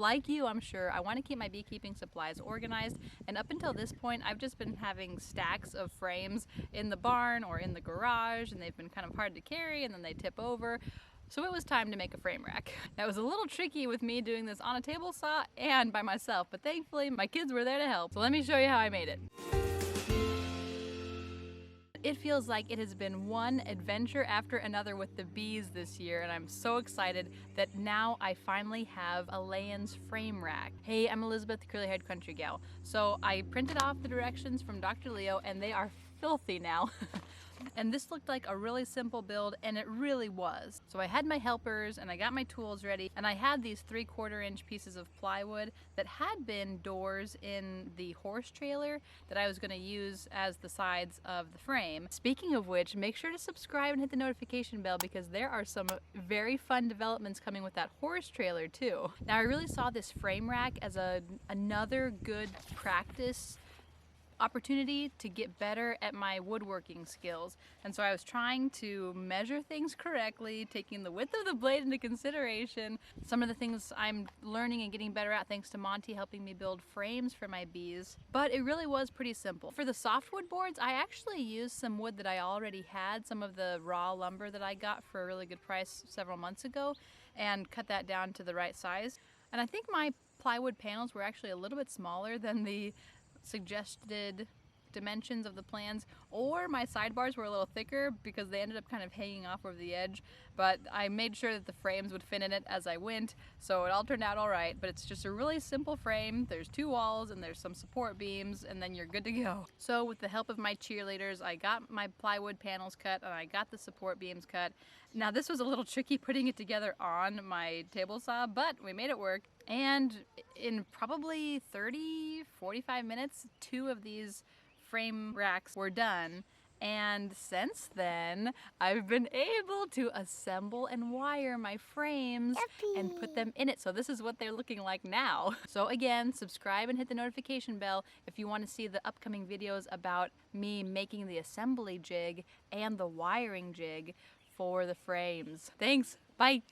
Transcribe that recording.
Like you, I'm sure, I want to keep my beekeeping supplies organized, and up until this point, I've just been having stacks of frames in the barn or in the garage, and they've been kind of hard to carry, and then they tip over. So it was time to make a frame rack. That was a little tricky with me doing this on a table saw and by myself, but thankfully my kids were there to help. So let me show you how I made it. It feels like it has been one adventure after another with the bees this year, and I'm so excited that now I finally have a Layen's frame rack. Hey, I'm Elizabeth, the curly-haired country gal. So I printed off the directions from Dr. Leo, and they are filthy now. And this looked like a really simple build, and it really was. So I had my helpers and I got my tools ready, and I had these 3/4 inch pieces of plywood that had been doors in the horse trailer that I was going to use as the sides of the frame. Speaking of which, make sure to subscribe and hit the notification bell because there are some very fun developments coming with that horse trailer too. Now I really saw this frame rack as another good practice opportunity to get better at my woodworking skills. And so I was trying to measure things correctly, taking the width of the blade into consideration. Some of the things I'm learning and getting better at thanks to Monty helping me build frames for my bees. But it really was pretty simple. For the softwood boards, I actually used some wood that I already had, some of the raw lumber that I got for a really good price several months ago, and cut that down to the right size. And I think my plywood panels were actually a little bit smaller than the suggested dimensions of the plans, or my sidebars were a little thicker because they ended up kind of hanging off over the edge, but I made sure that the frames would fit in it as I went, so it all turned out all right. But it's just a really simple frame. There's 2 walls and there's some support beams, and then you're good to go. So with the help of my cheerleaders, I got my plywood panels cut and I got the support beams cut. Now this was a little tricky putting it together on my table saw, but we made it work. And in probably 30-45 minutes, 2 of these frame racks were done. And since then, I've been able to assemble and wire my frames and put them in it. So this is what they're looking like now. So again, subscribe and hit the notification bell if you want to see the upcoming videos about me making the assembly jig and the wiring jig for the frames. Thanks, bye.